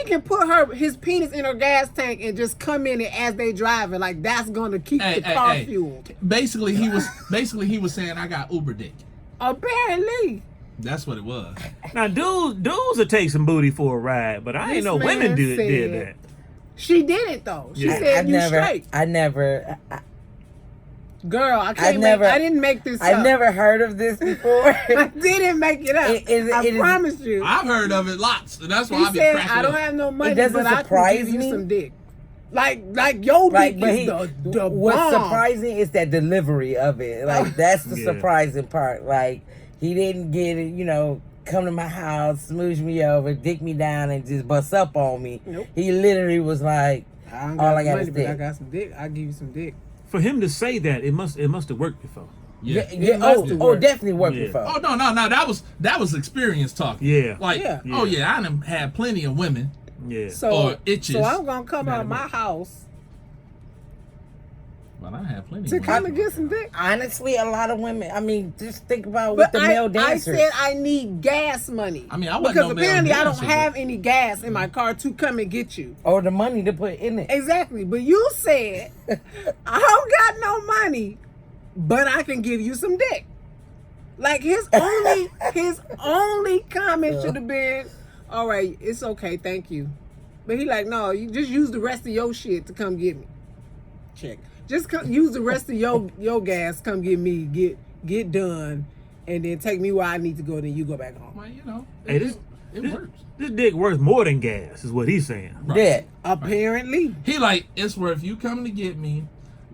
can put his penis in her gas tank and just come in it as they driving. Like that's gonna keep the car fueled. Basically, he was saying, I got Uber dick. Apparently. That's what it was. Now, dudes will take some booty for a ride, but I ain't This know women man did said- that. She did it though. She Yeah. said you straight. Girl, I didn't make this up. I've never heard of this before. I didn't make it up. I promise you. I've heard of it lots, and that's why He I be said, cracking I don't up. have no money, doesn't but I can surprise give you me. some dick. Like your dick But is the what's bomb. surprising is that delivery of it. Like that's the Yeah. surprising part. Like he didn't get it, come to my house, smooch me over, dick me down, and just bust up on me. Nope. He literally was like, I don't all got I got money, is but I dick. got some dick. I'll give you some dick. For him to say that, it must have worked before. Yeah. It must have worked. Definitely worked Yeah. before. Oh no, that was experience talking. Yeah. Like, Yeah. oh yeah, I done had plenty of women. Yeah. Or itches. So I'm gonna come Matter out my what. house Well, I had plenty to of come women. and get some dick. Honestly, a lot of women. I mean, just think about with But the male I dancers. said I need gas money. I mean, I wasn't because no male apparently I don't dancer, have any gas in my car to come and get you. or the money to put in it. Exactly. But you said I don't got no money, but I can give you some dick. Like his only comment should have been, all right, it's okay, thank you. But he like, no, you just use the rest of your shit to come get me. Check. Just use the rest of your gas, come get me, get done, and then take me where I need to go. Then you go back home. Well, you know, Hey, it works. This dick worth more than gas, is what he's saying. Right. Yeah. Apparently, He like, it's worth you coming to get me.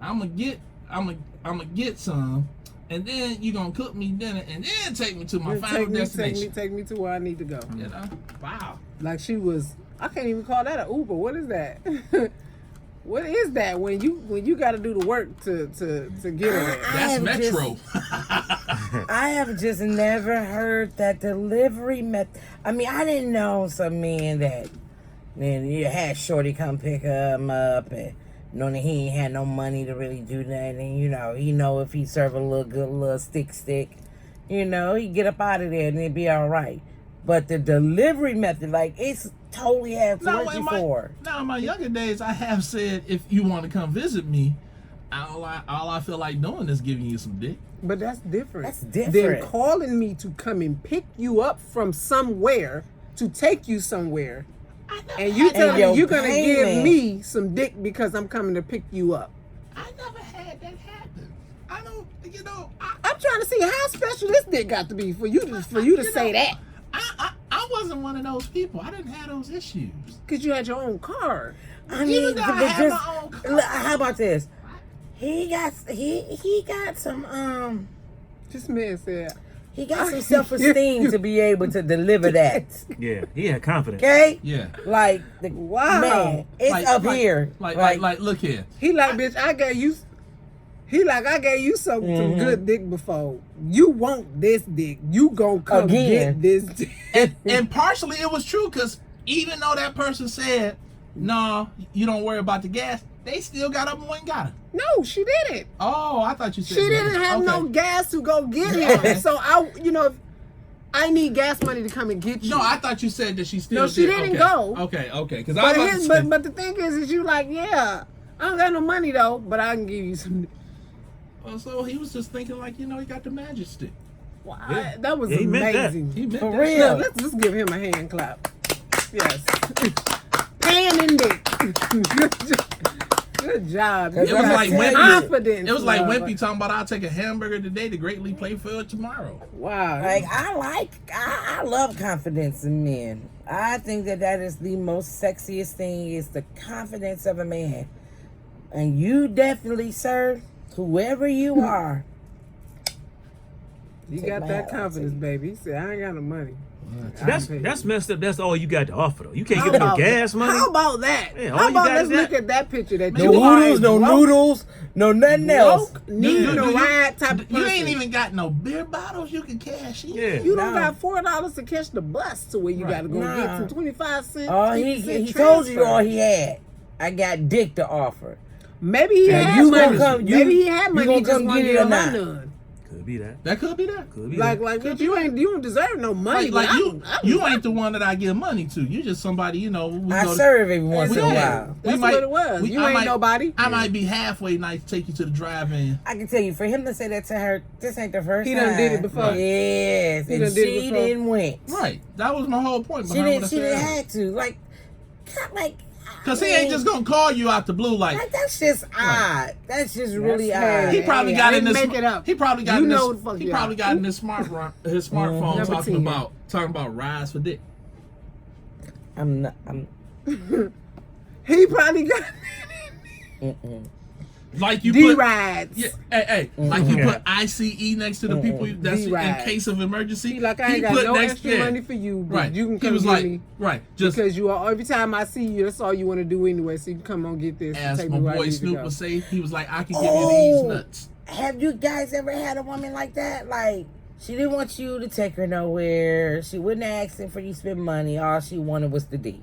I'm gonna get some, and then you gonna cook me dinner, and then take me to my final destination. take me to where I need to go. You know, wow. Like she was, I can't even call that an Uber. What is that? What is that when you got to do the work to get her there? That's have Metro. I have just never heard that delivery method. I mean, I didn't know some men that then you had Shorty come pick him up and knowing that he ain't had no money to really do that. And, he know if he serve a little stick, he get up out of there and it'd be all right. But the delivery method, like, it's totally has worked before. Now, in my younger days, I have said, if you want to come visit me, all I feel like doing is giving you some dick. But that's different. That's different. Than calling me to come and pick you up from somewhere to take you somewhere, and you telling me your you're gonna give payment. me some dick because I'm coming to pick you up. I never had that happen. I don't, I'm trying to see how special this dick got to be for you to say that. I wasn't one of those people. I didn't have those issues. Because you had your own car. I You mean, gotta but have my own car. look, how about this? He got some This man said, he got some self-esteem to be able to deliver that. Yeah, he had confidence. Okay? Yeah. Like the Wow. man, it's up here. Like, look here. he like, bitch, I gave you some Mm-hmm. good dick before. You want this dick. You gonna come Again. get this dick. And partially it was true because even though that person said, no, you don't worry about the gas, they still got up and went and got her. No, she didn't. Oh, I thought you said She that. didn't have no Okay. gas to go get him. So I need gas money to come and get you. No, I thought you said that she still No, she did. didn't Okay. go. Okay. Because I was about to say, but the thing is you like, yeah, I don't got no money though, but I can give you some. so he was just thinking like, he got the magic stick. Wow, Yeah. that was Yeah, he meant that. amazing. He meant For that real. Yeah, let's just give him a hand clap. Yes. Pan and dick. Good job. It It was like Wimpy. confidence. It was like love. Wimpy talking about I'll take a hamburger today to greatly play for it tomorrow. Wow. Like I love confidence in men. I think that is the most sexiest thing is the confidence of a man. And you definitely, sir, whoever you are, you take got my that hat off to confidence, you. baby. He said, I ain't got no money. That's messed up. That's all you got to offer though. You can't How give me no about gas that? money. How about that? Yeah, all How you about got let's is that. look at that picture that no you are noodles, no broke, noodles, no nothing else. broke, need Do no you- ride type of You person. ain't even got no beer bottles you can cash in. Yeah. You don't No. got $4 to catch the bus to where you Right. got to go Nah. get some 25 cents. Oh, 50 cent he told you transfer. all he had. I got dick to offer. Maybe he Now, had you money. gonna come- you- Maybe he had you money. gonna He just come wanted get to it or give her not? none. Could be that. That could be that. Could be Like, that. bitch, you don't deserve no money. Like but you ain't the one that I give money to. You just somebody, you know. We I go to- serve every once in a Exactly. while. We That's might- what it was. we- You I ain't might- nobody. I might be halfway nice, take you to the drive-in. I can tell you, for him to say that to her, this ain't the first He time. done did it before. Yes, He and done did it she before. didn't went. Right. That was my whole point She behind didn't. what I She said. didn't have to. Like. Cause he ain't just gonna call you out the blue like. Like, that's just odd. That's just really That's- odd. He probably Hey, got I in didn't this. make it up. He probably got You in know what this. the fuck He you probably are. got in his smartphone Number talking 10. about rides for dick. I'm not. He probably got Like you D put. rides. Yeah, hey, like you Yeah. put ICE next to the people that's in D-ride. case of emergency. He like I He ain't got put no next- extra yeah. money for you, but Right. you can He come was get like, me right, just because you are every time I see you, that's all you want to do anyway. So you can come on get this. and as take my me where I boy need to Snoop go. would say, he was like, I can give you Oh. these nuts. Have you guys ever had a woman like that? Like, she didn't want you to take her nowhere. She wouldn't ask for you to spend money. All she wanted was the D.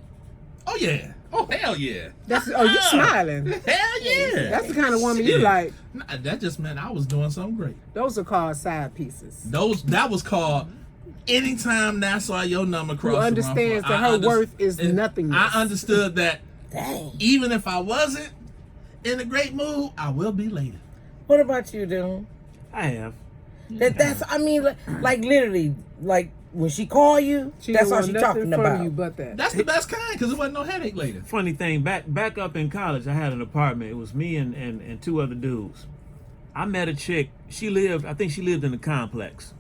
Oh yeah. Oh hell yeah. That's you smiling. Hell yeah. That's the kind of woman you Shit. like. Nah, that just meant I was doing something great. Those are called side pieces. That was called anytime that I saw your number cross. Who understands that her worth is nothingness. I understood that Dang. even if I wasn't in a great mood, I will be later. What about you, dude? I have. That's. I mean, like literally, like when she call you, She that's don't all want she nothing talking from about. you but that. That's the best kind because it wasn't no headache later. Funny thing, back up in college, I had an apartment. It was me and two other dudes. I met a chick. I think she lived in the complex.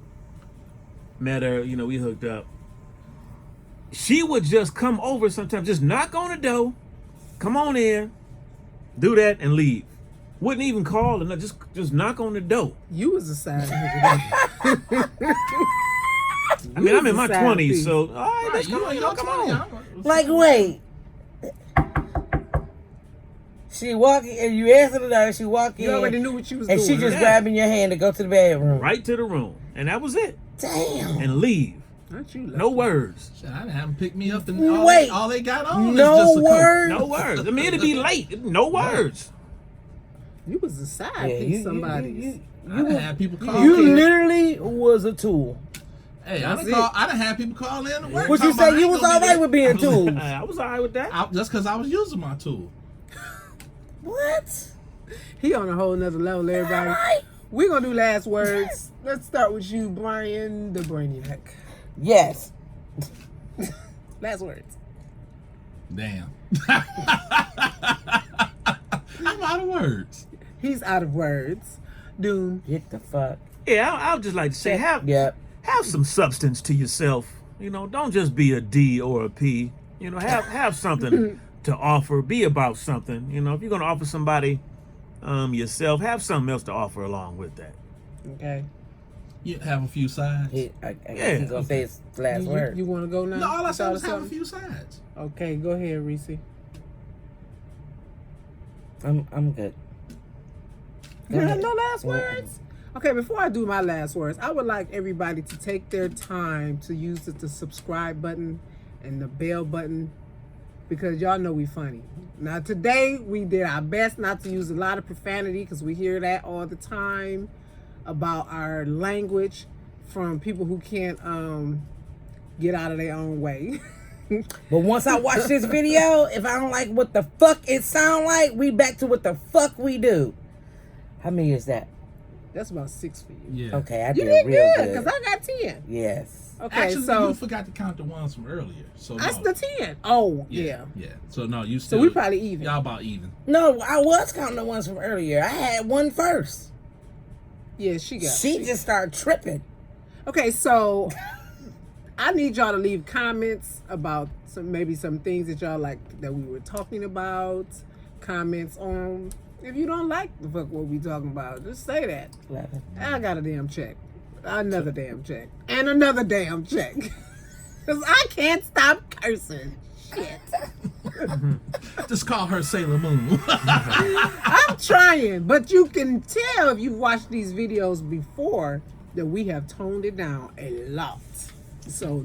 Met her, we hooked up. She would just come over sometimes, just knock on the door, come on in, do that, and leave. Wouldn't even call and just knock on the door. You was a side nigga. I mean, I'm in my Side 20s, piece. so all right, let's come on, you know, come on. Like, wait. She walking, and you answer the door. She walk You in, already knew what you was and doing. she just Yeah. grabbing your hand to go to the bedroom. Right to the room, and that was it. Damn. And leave. Aren't you No words. Shit, I didn't have them pick me up and Wait. all they got on No is just a coat. word. No words. I mean, it'd be late. No words. You was a side Yeah, piece. you, Somebody. I done had people call you in. literally was a tool. Hey, That's I done had people call in to work. What you talking about, say? I You ain't was gonna all be right there. with being tools. I was all right with that. Just because I was using my tool. What? He on a whole nother level, everybody. Alright. We're gonna do last words. Let's start with you, Brian the Brainiac. Yes. Last words. Damn. I'm out of words. He's out of words. Doom. Get the fuck. Yeah, I would just like to say, have some substance to yourself. Don't just be a D or a P. Have something to offer. Be about something. If you're gonna offer somebody yourself, have something else to offer along with that. Okay. You have a few sides. I guess Yeah. he's gonna say his last word. You want to go now? No, all I You said thought was of have a something? few sides. Okay, go ahead, Reese. I'm good. You Go have ahead. no last words? Okay, before I do my last words, I would like everybody to take their time to use the subscribe button and the bell button because y'all know we funny. Now today we did our best not to use a lot of profanity because we hear that all the time about our language from people who can't get out of their own way. But once I watch this video, if I don't like what the fuck it sound like, we back to what the fuck we do. How many is that? That's about 6 for you. Yeah. Okay, I You did did real good, good. because I got 10. Yes. Okay, Actually, so you forgot to count the ones from earlier. So that's no. the 10. Oh, yeah. Yeah. So no, you So still. we probably even. Y'all about even. No, I was counting the ones from earlier. I had one first. Yeah, she got She just started tripping. Okay, so I need y'all to leave comments about some things that y'all like that we were talking about. Comments on if you don't like the fuck what we talking about, just say that. I got a damn check. Another damn check. And another damn check. Cause I can't stop cursing. Shit. Just call her Sailor Moon. I'm trying, but you can tell if you've watched these videos before that we have toned it down a lot. So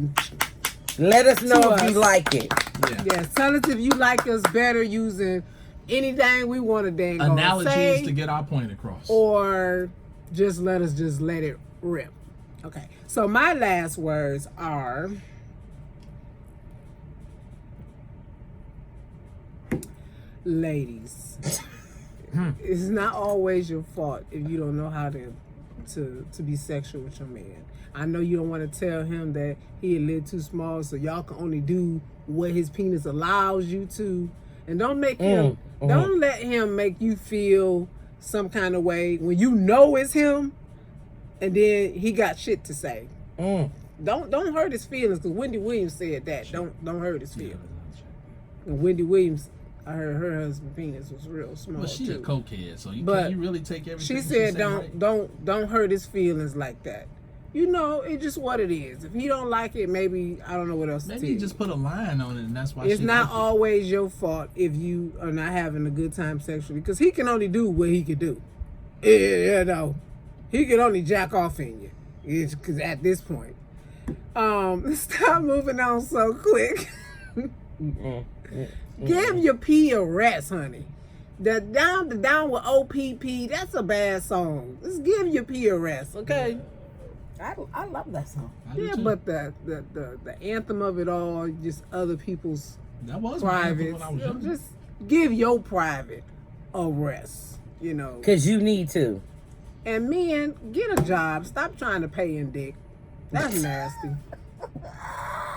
Let us know To if us. you like it. Yeah. yes, tell us if you like us better using anything we want to dang on Analogies say, to get our point across. or just let it rip. Okay, so my last words are ladies. It's not always your fault if you don't know how to be sexual with your man. I know you don't want to tell him that he a little too small, so y'all can only do what his penis allows you to, and don't make him. Don't let him make you feel some kind of way when you know it's him, and then he got shit to say. Don't hurt his feelings, because Wendy Williams said that. Don't hurt his feelings. And Wendy Williams, I heard her husband's penis was real small But she too. a cokehead, so But can you really take everything She said, say right? don't hurt his feelings like that. You know, it's just what it is. If he don't like it, maybe I don't know what else to Maybe tell you you. just put a line on it, and that's why It's she not liked it. always your fault if you are not having a good time sexually, because he can only do what he can do. You know, he can only jack off in you. Because at this point, stop moving on so quick. Give your P a rest, honey. The down with OPP, that's a bad song. Just give your P a rest, okay? I love that song. I do Yeah, too. but the anthem of it all, just other people's that was my anthem private. when I was young. Just give your private a rest, you know. Because you need to. And men, get a job. Stop trying to pay in dick. That's nasty.